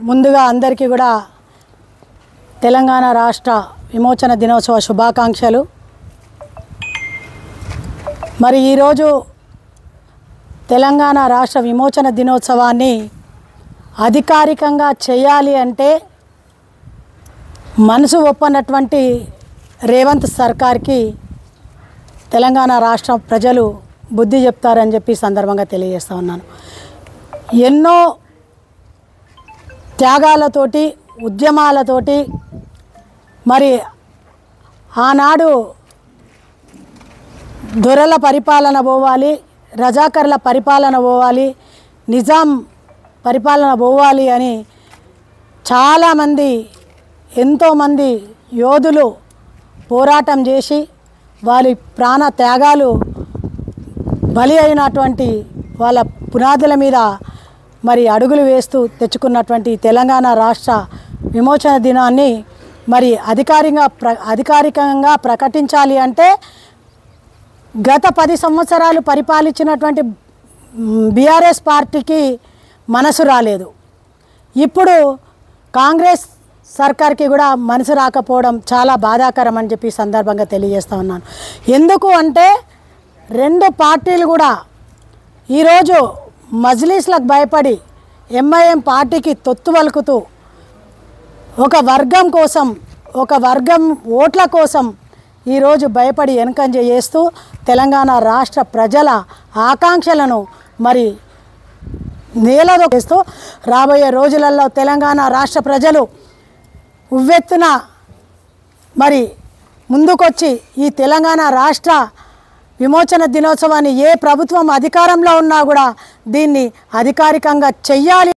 ముందుగా అందరికీ కూడా తెలంగాణ రాష్ట్ర విమోచన దినోత్సవ శుభాకాంక్షలు. మరి ఈరోజు తెలంగాణ రాష్ట్ర విమోచన దినోత్సవాన్ని అధికారికంగా చేయాలి అంటే మనసు ఒప్పనటువంటి రేవంత్ సర్కార్కి తెలంగాణ రాష్ట్ర ప్రజలు బుద్ధి చెప్తారని చెప్పి సందర్భంగా తెలియజేస్తూ ఉన్నాను. ఎన్నో త్యాగాలతోటి ఉద్యమాలతోటి మరి ఆనాడు దొరల పరిపాలన పోవాలి, రజాకర్ల పరిపాలన పోవాలి, నిజాం పరిపాలన పోవాలి అని చాలామంది ఎంతోమంది యోధులు పోరాటం చేసి వారి ప్రాణ త్యాగాలు బలి అయినటువంటి వాళ్ళ పునాదుల మీద మరి అడుగులు వేస్తూ తెచ్చుకున్నటువంటి తెలంగాణ రాష్ట్ర విమోచన దినాన్ని మరి అధికారికంగా ప్రకటించాలి అంటే గత 10 సంవత్సరాలు పరిపాలించినటువంటి బీఆర్ఎస్ పార్టీకి మనసు రాలేదు. ఇప్పుడు కాంగ్రెస్ సర్కార్కి కూడా మనసు రాకపోవడం చాలా బాధాకరం అని చెప్పి సందర్భంగా తెలియజేస్తూ ఉన్నాను. ఎందుకు అంటే 2 పార్టీలు కూడా ఈరోజు మజ్లిస్లకు భయపడి ఎంఐఎం పార్టీకి తొత్తు పలుకుతూ ఒక వర్గం కోసం, ఒక వర్గం ఓట్ల కోసం ఈరోజు భయపడి వెనకంజ చేస్తూ తెలంగాణ రాష్ట్ర ప్రజల ఆకాంక్షలను మరి నేలదొక్కేస్తూ రాబోయే రోజులలో తెలంగాణ రాష్ట్ర ప్రజలు ఉవ్వెత్తున మరి ముందుకొచ్చి ఈ తెలంగాణ రాష్ట్ర విమోచన దినోత్సవాన్ని ఏ ప్రభుత్వం అధికారంలో ఉన్నా కూడా దీన్ని అధికారికంగా చెయ్యాలి.